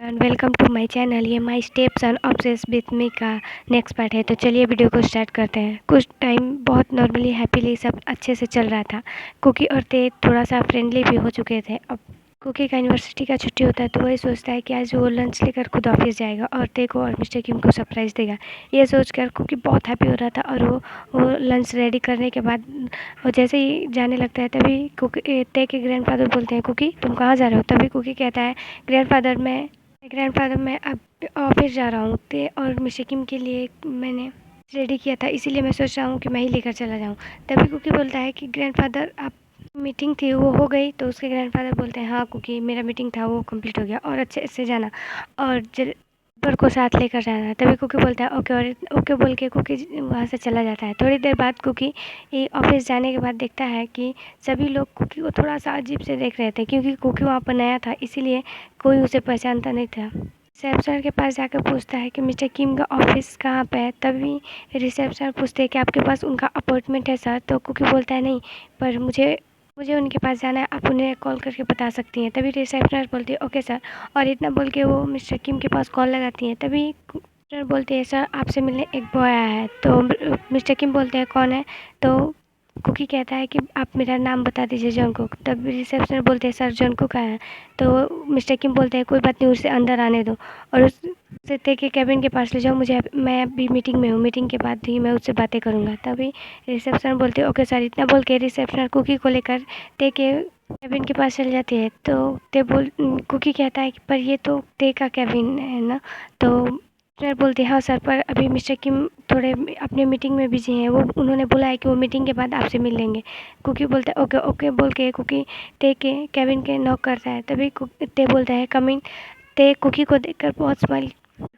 And welcome to my channel. ये my steps and obsess with me का next part है। तो चलिए वीडियो को स्टार्ट करते हैं। कुछ टाइम बहुत नॉर्मली हैप्पीली सब अच्छे से चल रहा था। कुकी और ते थोड़ा सा फ्रेंडली भी हो चुके थे। अब कुकी का यूनिवर्सिटी का छुट्टी होता है तो वही सोचता है कि आज वो लंच लेकर खुद ऑफिस जाएगा और ते को और मिस्टर किम को सरप्राइज़ देगा। ये सोचकर कुकी बहुत हैप्पी हो रहा था और वो लंच रेडी करने के बाद वो जैसे ही जाने लगता है तभी कुकी ते के ग्रैंडफादर बोलते हैं, कुकी तुम कहाँ जा रहे हो? तभी कुकी कहता है, ग्रैंडफादर मैं अब ऑफिस जा रहा हूँ ते और मिस्टर किम के लिए मैंने रेडी किया था, इसीलिए मैं सोच रहा हूँ कि मैं ही लेकर चला जाऊँ। तभी कुकी बोलता है कि ग्रैंडफादर आप मीटिंग थी वो हो गई? तो उसके ग्रैंडफादर बोलते हैं, हाँ कुकी मेरा मीटिंग था वो कंप्लीट हो गया और अच्छे से जाना और पर को साथ लेकर जाना। तभी कुकी बोलता है ओके, और ओके बोल के कुकी वहाँ से चला जाता है। थोड़ी देर बाद कुकी ऑफिस जाने के बाद देखता है कि सभी लोग कुकी को थोड़ा सा अजीब से देख रहे थे, क्योंकि कुकी वहाँ पर नया था इसीलिए कोई उसे पहचानता नहीं था। रिसेप्शन के पास जाकर पूछता है कि मिस्टर किम का ऑफिस कहाँ पे है। तभी रिसेप्शन पूछते हैं कि आपके पास उनका अपॉइंटमेंट है सर। तो कुकी बोलता है नहीं, पर मुझे मुझे उनके पास जाना है, आप उन्हें कॉल करके बता सकती हैं। तभी रिसेप्शनर बोलती है ओके सर, और इतना बोल के वो मिस्टर किम के पास कॉल लगाती हैं। तभी रिसेप्शनर बोलती है सर आपसे मिलने एक बॉय आया है। तो मिस्टर किम बोलते हैं कौन है? तो कुकी कहता है कि आप मेरा नाम बता दीजिए जॉनकुक। तब रिसेप्शनर बोलते हैं सर जॉनकुक आया है। तो मिस्टर किम बोलते हैं कोई बात नहीं, उसे अंदर आने दो और उसे ते के कैबिन के पास ले जाओ, मैं अभी मीटिंग में हूँ, मीटिंग के बाद ही मैं उससे बातें करूँगा। तभी रिसेप्शनर बोलते हैं ओके सर। इतना बोल के रिसेप्शनर कुकी को लेकर ते के कैबिन के पास चल जाती है। तो कुकी कहता है कि पर ये तो ते का कैबिन है ना? तो सर बोलते हैं हाँ सर, पर अभी मिस्टर किम थोड़े अपने मीटिंग में बिजी हैं, वो उन्होंने बोला है कि वो मीटिंग के बाद आपसे मिल लेंगे। कुकी बोलता है ओके ओके बोल के कुकी ते के कैबिन के नॉक करता है। तभी ते बोलता है कम इन। ते कुकी को देखकर बहुत स्माइल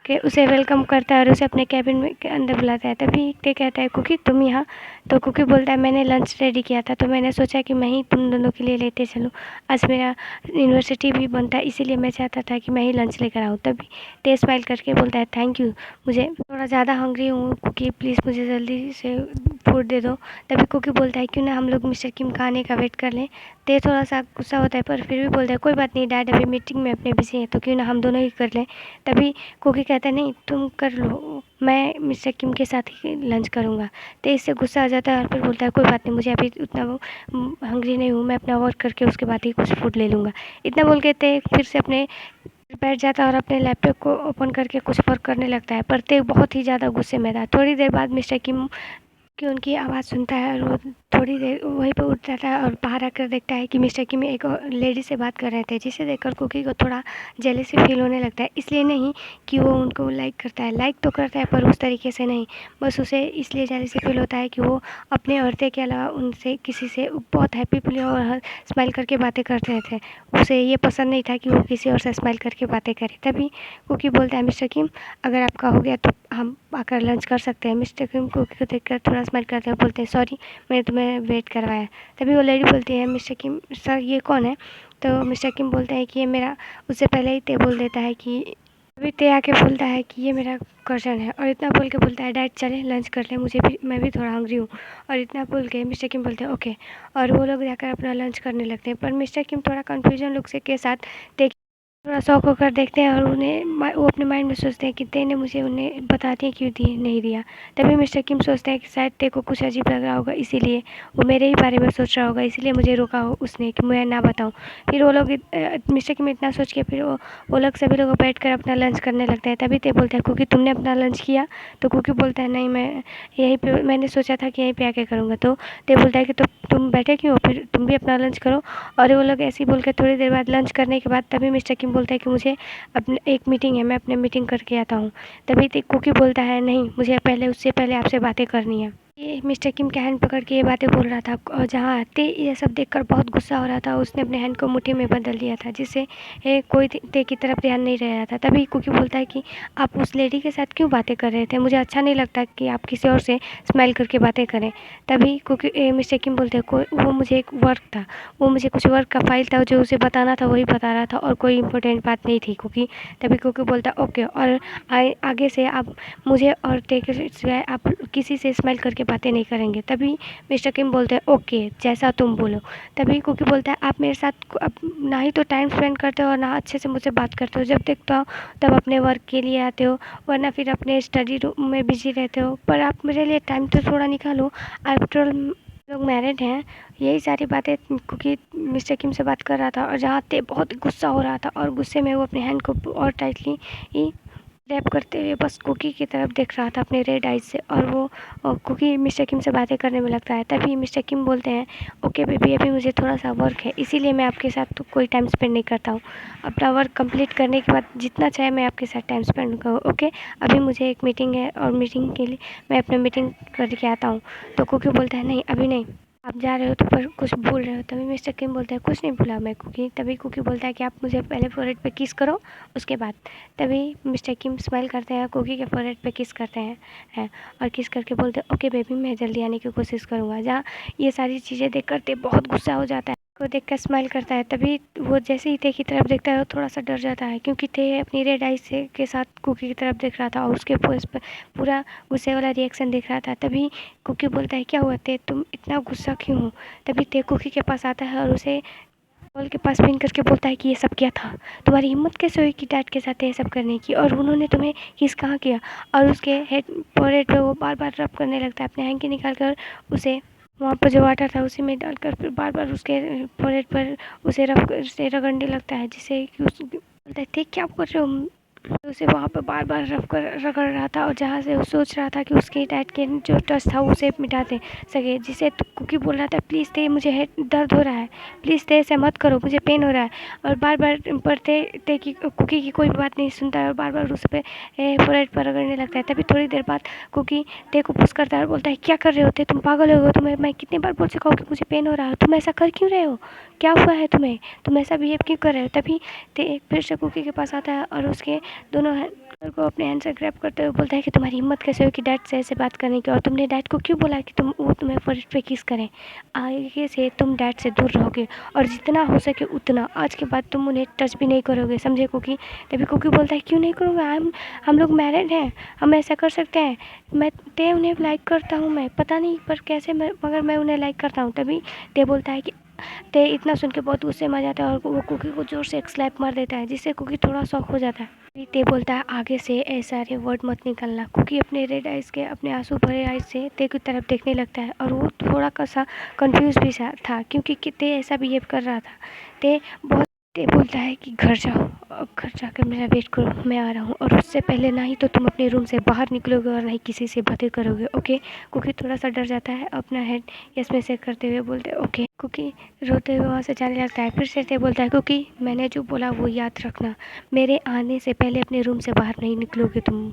के उसे वेलकम करता है और उसे अपने कैबिन में के अंदर बुलाता है। तभी ते कहता है कुकी तुम यहाँ? तो कुकी बोलता है मैंने लंच रेडी किया था तो मैंने सोचा कि मैं ही तुम दोनों के लिए लेते चलूँ, आज मेरा यूनिवर्सिटी भी बंद था इसीलिए मैं चाहता था कि मैं ही लंच लेकर आऊँ। तभी ते स्माइल करके बोलता है थैंक यू, मुझे थोड़ा ज़्यादा हंग्री हूँ कुकी, प्लीज़ मुझे जल्दी से फूड दे दो। तभी कुकी बोलता है क्यों ना हम लोग मिस्टर किम खाने का वेट कर लें। ते थोड़ा सा गुस्सा होता है पर फिर भी बोलता है कोई बात नहीं डैड, अभी मीटिंग में अपने बिजी हैं तो क्यों ना हम दोनों ही कर लें। तभी कुकी कहता है नहीं तुम कर लो, मैं मिस्टर किम के साथ ही लंच करूँगा। तो इससे गुस्सा आ जाता है और फिर बोलता है कोई बात नहीं, मुझे अभी उतना हंग्री नहीं हूँ, मैं अपना वर्क करके उसके बाद ही कुछ फूड ले लूँगा। इतना बोल के ते फिर से अपने बैठ जाता है और अपने लैपटॉप को ओपन करके कुछ वर्क करने लगता है। पर ते बहुत ही ज़्यादा गुस्से में था। थोड़ी देर बाद मिस्टर किम कि उनकी आवाज़ सुनता है और वो थोड़ी देर वहीं पे उठ जाता है और बाहर आकर देखता है कि मिस्टर किम एक और लेडी से बात कर रहे थे, जिसे देखकर कुकी को थोड़ा जेलसी फील होने लगता है। इसलिए नहीं कि वो उनको लाइक करता है, लाइक तो करता है पर उस तरीके से नहीं, बस उसे इसलिए जेलसी फील होता है कि वो अपने औरतें के अलावा उनसे किसी से बहुत हैप्पीली और स्माइल करके बातें करते थे। उसे ये पसंद नहीं था कि वो किसी और से स्माइल करके बातें करे। तभी कुकी बोलता है मिस्टर किम अगर आपका हो गया तो हम आकर लंच कर सकते हैं। मिस्टर किम कुकी को देखकर थोड़ा स्माइल करते हैं, बोलते हैं सॉरी मैंने तुम्हें वेट करवाया। तभी वो लेडी बोलती है मिस्टर किम सर ये कौन है? तो मिस्टर किम बोलते हैं कि ये मेरा, उससे पहले ही ते बोल देता है कि अभी ते आके बोलता है कि ये मेरा कज़न है और इतना बोल के बोलता है डैड चले लंच कर लें, मुझे भी मैं भी थोड़ा हंग्री हूँ। और इतना बोल के मिस्टर किम बोलते हैं ओके, और वो लोग जाकर अपना लंच करने लगते हैं। पर मिस्टर किम थोड़ा कन्फ्यूजन लुक से के साथ थोड़ा शौक होकर देखते हैं और वो अपने माइंड में सोचते हैं कि ते ने मुझे उन्हें बता दिया क्यों दिए नहीं दिया। तभी मिस्टर किम सोचते हैं कि शायद ते को कुछ अजीब लग रहा होगा, इसीलिए वो मेरे ही बारे में सोच रहा होगा, इसीलिए मुझे रोका हो उसने कि मैं ना बताऊं। फिर वो लोग मिस्टर किम इतना सोच के फिर वो लोग सभी लोग बैठ कर अपना लंच करने लगते हैं। तभी ते बोलते हैं कुकी तुमने अपना लंच किया? तो कुकी बोलता है नहीं, मैं यहीं पे मैंने सोचा था कि यहीं पे आके करूँगा। तो ते बोलता है कि तो तुम बैठे क्यों, फिर तुम भी अपना लंच करो। और वो लोग ऐसे ही बोल के थोड़ी देर बाद लंच करने के बाद तभी मिस्टर किम बोलता है कि मुझे अपने एक मीटिंग है, मैं अपने मीटिंग करके आता हूँ। तभी कुकी बोलता है नहीं, मुझे पहले उससे पहले आपसे बातें करनी है। ये मिस्टर किम का हैंड पकड़ के ये बातें बोल रहा था और जहाँ ते ये सब देखकर बहुत गुस्सा हो रहा था, उसने अपने हैंड को मुट्ठी में बदल दिया था, जिससे कोई ते की तरफ ध्यान नहीं रह रहा था। तभी कुकी बोलता है कि आप उस लेडी के साथ क्यों बातें कर रहे थे, मुझे अच्छा नहीं लगता कि आप किसी और से स्माइल करके बातें करें। तभी कुकी मिस्टर किम बोलते हैं कोई वो मुझे एक वर्क था, वो मुझे कुछ वर्क का फाइल था जो उसे बताना था वही बता रहा था और कोई इंपॉर्टेंट बात नहीं थी कुकी। तभी कुकी बोलता ओके, और आगे से आप मुझे और ते के सिवाय आप किसी से स्माइल करके बातें नहीं करेंगे। तभी मिस्टर किम बोलते हैं ओके जैसा तुम बोलो। तभी कुकी बोलता है आप मेरे साथ अब ना ही तो टाइम स्पेंड करते हो और ना अच्छे से मुझसे बात करते हो। जब देखता हो तब अपने वर्क के लिए आते हो, वरना फिर अपने स्टडी रूम में बिजी रहते हो। पर आप मेरे लिए टाइम तो थोड़ा निकालो। आफ्टर ऑल लोग मैरिड हैं। यही सारी बातें कुकी मिस्टर किम से बात कर रहा था और जहाँ ते बहुत गुस्सा हो रहा था और गुस्से में वो अपने हैंड को और टाइटली रैप करते हुए बस कुकी की तरफ देख रहा था अपने रेड आइज से। और वो कुकी मिस्टर किम से बातें करने में लगता है। तभी मिस्टर किम बोलते हैं ओके बेबी अभी मुझे थोड़ा सा वर्क है, इसीलिए मैं आपके साथ तो कोई टाइम स्पेंड नहीं करता हूँ। अपना वर्क कंप्लीट करने के बाद जितना चाहे मैं आपके साथ टाइम स्पेंड करूँ। ओके अभी मुझे एक मीटिंग है और मीटिंग के लिए मैं अपना मीटिंग करके आता हूँ। तो कुकी बोलता है नहीं अभी नहीं, आप जा रहे हो तो पर कुछ भूल रहे हो। तभी मिस्टर किम बोलता है कुछ नहीं भूला मैं कुकी। तभी कुकी बोलता है कि आप मुझे पहले फोरहेड पे किस करो उसके बाद। तभी मिस्टर किम स्माइल करते हैं, कुकी के फोरहेड पे किस करते हैं और किस करके बोलते हैं ओके बेबी मैं जल्दी आने की कोशिश करूँगा। जहाँ ये सारी चीज़ें देख कर ते बहुत गुस्सा हो जाता है, को देख कर स्माइल करता है। तभी वो जैसे ही ते की तरफ देखता है वो थोड़ा सा डर जाता है, क्योंकि ते अपनी रेड आइज से के साथ कुकी की तरफ देख रहा था और उसके फेस पर पूरा गुस्से वाला रिएक्शन देख रहा था। तभी कुकी बोलता है क्या हुआ ते तुम इतना गुस्सा क्यों हो। तभी ते कुकी के पास आता है और उसे बॉल के पास पिन करके बोलता है कि ये सब क्या था, तुम्हारी हिम्मत कैसे हुई कि डैड के साथ ये सब करने की, और उन्होंने तुम्हें किस कहाँ किया। और उसके हेड फोरहेड पे वो बार बार रब करने लगता है, अपने हैंकी निकाल कर उसे वहाँ पर जो वाटर था उसी में डालकर फिर बार बार उसके फोरहेड पर उसे रब से रगड़ने लगता है, जिससे कि उस बोलता है ठीक क्या कर रहे हो। उसे वहाँ पर बार बार रगड़ रहा था और जहाँ से वो सोच रहा था कि उसके डैड के जो टच था उसे मिटा दे सके, जिसे कुकी बोल रहा था प्लीज़ ते मुझे हेड दर्द हो रहा है, प्लीज़ ते ऐसे मत करो मुझे पेन हो रहा है। और बार बार पर ते की कुकी की कोई बात नहीं सुनता है और बार बार उस पर फोरहेड पर रगड़ने लगता है। तभी थोड़ी देर बाद कुकी ते को पुश करता है और बोलता है क्या कर रहे होते तुम, पागल हो गए, तुम्हें मैं कितनी बार बोल चुका हूँ कि मुझे पेन हो रहा है, तुम ऐसा कर क्यों रहे हो, क्या हुआ है तुम्हें, तुम ऐसा बिहेव क्यों कर रहे हो। तभी ते फिर से कुकी के पास आता है और उसके दोनों को अपने हैंड से ग्रैब करते हुए बोलता है कि तुम्हारी हिम्मत कैसे हुई कि डैड से ऐसे बात करने की, और तुमने डैड को क्यों बोला कि वो तुम्हें फोरहेड पे किस करें। आगे से तुम डैड से दूर रहोगे और जितना हो सके उतना आज के बाद तुम उन्हें टच भी नहीं करोगे, समझे कुकी। तभी कुकी बोलता है क्यों नहीं करूँगा, हम लोग मैरिड हैं, हम ऐसा कर सकते हैं, मैं ते उन्हें लाइक करता हूँ, मैं पता नहीं पर कैसे मगर मैं उन्हें लाइक करता हूँ। तभी ते बोलता है कि ते इतना सुन के बहुत गुस्से में आ जाता है और वो कुकी को जोर से एक स्लैप मार देता है, जिससे कुकी थोड़ा शॉक हो जाता है। ते बोलता है आगे से ऐसा रे वर्ड मत निकलना। कुकी अपने रेड आइज के अपने आंसू भरे आइज से ते की तरफ देखने लगता है और वो थोड़ा सा कंफ्यूज भी था, क्योंकि ते ऐसा बिहेव कर रहा था। ते बहुत ते बोलता है कि घर जाओ, अब घर जाकर मेरा वेट करो, मैं आ रहा हूँ, और उससे पहले ना ही तो तुम अपने रूम से बाहर निकलोगे और ना ही किसी से बातें करोगे, ओके। कुकी थोड़ा सा डर जाता है, अपना हेड यस में से करते हुए बोलते हैं ओके। कुकी रोते हुए वहाँ से जाने लगता है। फिर से ते बोलता है कुकी मैंने जो बोला वो याद रखना, मेरे आने से पहले अपने रूम से बाहर नहीं निकलोगे तुम,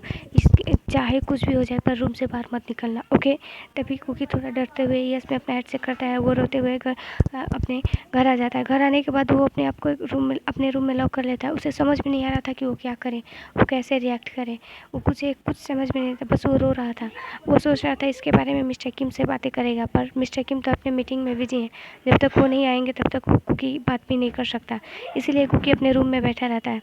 चाहे कुछ भी हो जाए पर रूम से बाहर मत निकलना, ओके। तभी कुकी थोड़ा डरते हुए यस में अपने हेड से करता है। वो रोते हुए अपने घर आ जाता है। घर आने के बाद वो अपने आप को एक अपने रूम में लॉक कर लेता है। उसे समझ में नहीं आ रहा था कि वो क्या करे, वो कैसे रिएक्ट करे, वो कुछ समझ में नहीं था, बस वो रो रहा था। वो सोच रहा था इसके बारे में मिस्टर किम से बातें करेगा, पर मिस्टर किम तो अपने मीटिंग में बिजी हैं, जब तक वो नहीं आएंगे तब तक वो कुकी बात भी नहीं कर सकता, इसीलिए कुकी अपने रूम में बैठा रहता है।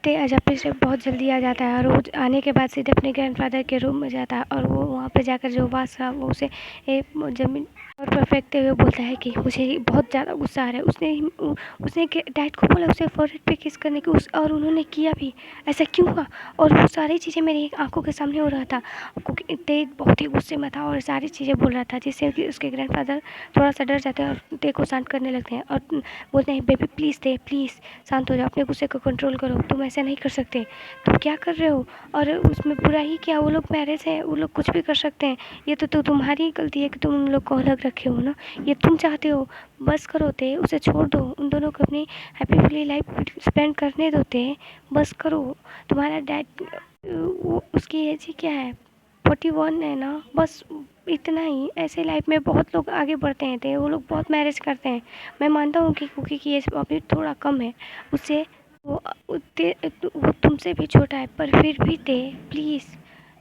ते अजब से बहुत जल्दी आ जाता है और वो आने के बाद सीधे अपने ग्रैंडफादर के रूम में जाता है और वो वहाँ पे जाकर जो वास था वो उसे ज़मीन पर फेंकते हुए बोलता है कि मुझे बहुत ज़्यादा गुस्सा आ रहा है। उसने डैड को बोला उसे फोरहेड पे किस करने की, और उन्होंने किया भी, ऐसा क्यों हुआ, और वो सारी चीज़ें मेरी आंखों के सामने हो रहा था, क्योंकि ते बहुत ही गुस्से में था और सारी चीज़ें बोल रहा था, जिससे कि उसके ग्रैंडफादर थोड़ा सा डर जाते हैं और ते को शांत करने लगते हैं और बोलते हैं बेबी प्लीज़ ते प्लीज़ शांत हो जाओ, अपने गुस्से को कंट्रोल करो, तुम ऐसा नहीं कर सकते, तुम क्या कर रहे हो, और उसमें बुरा ही क्या, वो लोग मैरिज है, वो लोग कुछ भी कर सकते हैं, ये तो तुम्हारी गलती है कि तुम उन लोग को अलग रखे हो ना, ये तुम चाहते हो, बस करो ते, उसे छोड़ दो, उन दोनों को अपनी हैप्पीफुली लाइफ स्पेंड करने दो ते, बस करो। तुम्हारा डैड उसकी एज ही क्या है, 41 है ना, बस इतना ही। ऐसे लाइफ में बहुत लोग आगे बढ़ते हैं थे, वो लोग बहुत मैरिज करते हैं। मैं मानता हूँ कि कुकी की एज अभी थोड़ा कम है, उससे वो तुमसे भी छोटा है, पर फिर भी ते प्लीज़।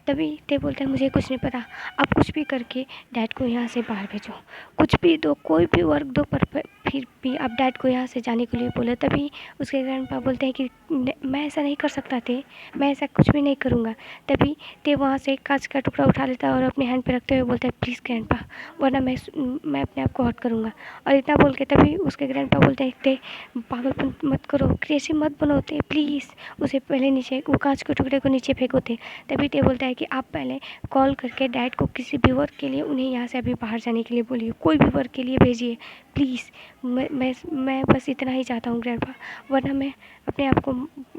तभी ते बोलते हैं मुझे कुछ नहीं पता, आप कुछ भी करके डैड को यहाँ से बाहर भेजो, कुछ भी दो, कोई भी वर्क दो, पर फिर भी आप डैड को यहाँ से जाने के लिए बोले। तभी उसके ग्रैंडपा बोलते हैं कि मैं ऐसा नहीं कर सकता थे, मैं ऐसा कुछ भी नहीं करूँगा। तभी ते वहाँ से कांच का टुकड़ा उठा लेता है और अपने हैंड पे रखते हुए बोलता है प्लीज़ ग्रैंडपा, वरना मैं अपने आप को हर्ट करूँगा। और इतना बोल के तभी उसके ग्रैंडपा बोलते हैं ते पागलपन मत करो, क्रेज़ी मत बनो ते, प्लीज़ उसे पहले नीचे वो कांच के टुकड़े को नीचे फेंको ते। तभी ते बोलता है कि आप पहले कॉल करके डैड को किसी भी वर्क के लिए उन्हें यहाँ से अभी बाहर जाने के लिए बोलिए, कोई भी वर्क के लिए भेजिए प्लीज़। मैं बस इतना ही चाहता हूँ ग्रैंडपा, वरना मैं अपने आप को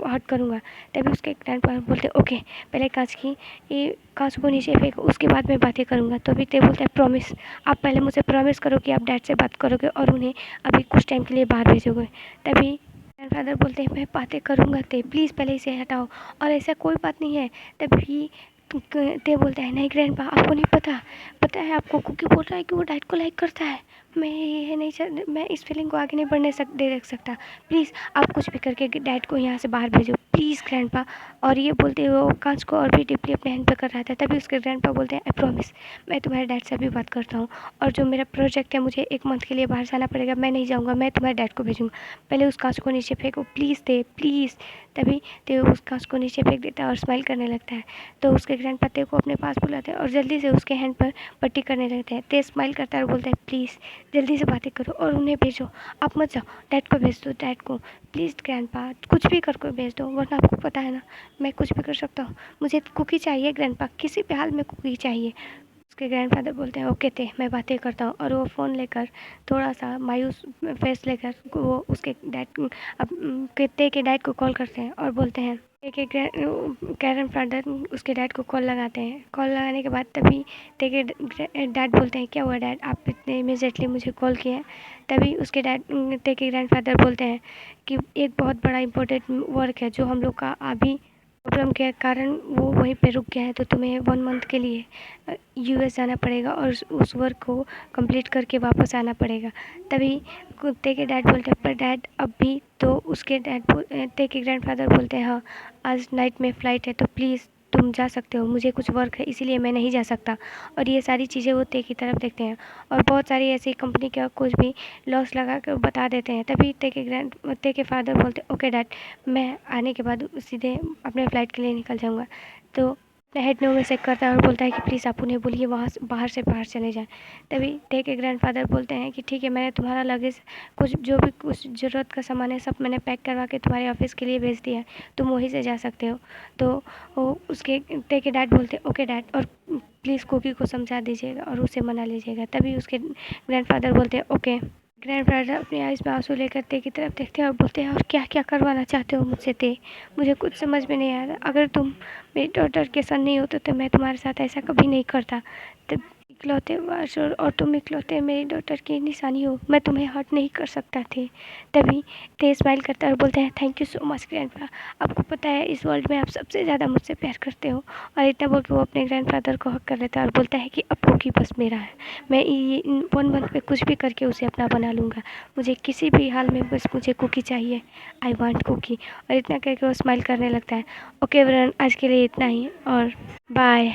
हर्ट करूँगा। तभी उसके ग्रैंडपा बोलते ओके, पहले कांच को नीचे फेंको, उसके बाद मैं बातें करूँगा। तो भी ते बोलता है प्रॉमिस, आप पहले मुझे प्रॉमिस करो कि आप डैड से बात करोगे और उन्हें अभी कुछ टाइम के लिए बाहर भेजोगे। तभी ग्रैंडफादर बोलते हैं मैं बातें करूँगा ते, प्लीज़ पहले इसे हटाओ, और ऐसा कोई बात नहीं है। तभी ते बोलता है नहीं ग्रैंडपा, आपको नहीं पता है आपको, कुकी बोल रहा है कि वो डैड को लाइक करता है। मैं इस फीलिंग को आगे नहीं बढ़ने दे रख सकता। प्लीज़ आप कुछ भी करके डैड को यहाँ से बाहर भेजो प्लीज़ ग्रैंडपा। और ये बोलते हुए वो कांच को और भी डीपली अपने हैंड पे कर रहा था। तभी उसके ग्रैंडपा बोलते हैं आई प्रॉमिस, मैं तुम्हारे डैड से अभी बात करता हूँ, और जो मेरा प्रोजेक्ट है मुझे 1 मंथ के लिए बाहर जाना पड़ेगा, मैं नहीं जाऊँगा, मैं तुम्हारे डैड को भेजूँगा, पहले उस कांच को नीचे फेंको प्लीज़ ते प्लीज़। तभी ते उस कांच को नीचे फेंक देता है और स्माइल करने लगता है। तो उसके ग्रैंडपा ते को अपने पास बुलाते हैं और जल्दी से उसके हैंड पर पट्टी करने लगते हैं। ते स्माइल करता है और बोलता है प्लीज़ जल्दी से बातें करो और उन्हें भेजो, आप मत जाओ, डैड को भेज दो, डैड को प्लीज़ ग्रैंडपा, कुछ भी करके भेज दो, वरना आपको पता है ना मैं कुछ भी कर सकता हूँ, मुझे कुकी चाहिए ग्रैंडपा, किसी भी हाल में कुकी चाहिए। उसके ग्रैंडफादर बोलते हैं ओके ते, मैं बातें करता हूँ, और वो फ़ोन लेकर थोड़ा सा मायूस फेस लेकर वो उसके डैड ते के डैड को कॉल करते हैं और बोलते हैं ते के ग्रैंडफादर उसके डैड को कॉल लगाते हैं। कॉल लगाने के बाद तभी ते के डैड बोलते हैं क्या हुआ डैड, आप इतने इमीडिएटली मुझे कॉल किए हैं। तभी उसके डैड ते के ग्रैंडफादर बोलते हैं कि एक बहुत बड़ा इंपॉर्टेंट वर्क है जो हम लोग का अभी प्रॉब्लम के कारण वो वहीं पे रुक गया है, तो तुम्हें 1 मंथ के लिए यूएस जाना पड़ेगा और उस वर्क को कंप्लीट करके वापस आना पड़ेगा। तभी कुत्ते के डैड बोलते हैं पर डैड अभी तो उसके ते के ग्रैंडफादर बोलते हैं हाँ आज नाइट में फ़्लाइट है, तो प्लीज़ तुम जा सकते हो, मुझे कुछ वर्क है इसीलिए मैं नहीं जा सकता। और ये सारी चीज़ें वो ते की तरफ देखते हैं और बहुत सारी ऐसी कंपनी का कुछ भी लॉस लगा कर बता देते हैं। तभी ते के फादर बोलते ओके डैड, मैं आने के बाद सीधे अपने फ़्लाइट के लिए निकल जाऊँगा। तो अपने हेड में चेक करता है और बोलता है कि प्लीज़ आप उन्हें बोलिए वहाँ से बाहर चले जाएँ। तभी ते के ग्रैंडफादर बोलते हैं कि ठीक है, मैंने तुम्हारा लगेज कुछ जो भी कुछ ज़रूरत का सामान है सब मैंने पैक करवा के तुम्हारे ऑफ़िस के लिए भेज दिया है, तुम वहीं से जा सकते हो। तो वो उसके ते के डैड बोलते ओके डैड, और प्लीज़ कुकी को समझा दीजिएगा और उसे मना लीजिएगा। तभी उसके ग्रैंडफादर बोलते हैं ओके। ग्रैंडफादर अपनी आइज़ में आंसू लेकर ते की तरफ देखते हैं और बोलते हैं और क्या क्या करवाना चाहते हो मुझसे ते, मुझे कुछ समझ में नहीं आ रहा, अगर तुम मेरी डॉटर के सन नहीं होते तो मैं तुम्हारे साथ ऐसा कभी नहीं करता। तब इकलौते वारस और तुम इकलौते मेरी डॉटर की निशानी हो, मैं तुम्हें हर्ट नहीं कर सकता थे। तभी ते स्माइल करता है और बोलते हैं thank you so much grandpa, आपको पता है इस वर्ल्ड में आप सबसे ज़्यादा मुझसे प्यार करते हो। और इतना बोल के वो अपने ग्रैंडफादर को हक कर लेता है और बोलता है कि अब कुकी बस मेरा है, मैं ये 1 मंथ में कुछ भी करके उसे अपना बना लूँगा, मुझे किसी भी हाल में बस मुझे कुकी चाहिए, आई वांट कुकी। और इतना करके वो स्माइल करने लगता है। ओके एवरीवन, आज के लिए इतना ही और बाय।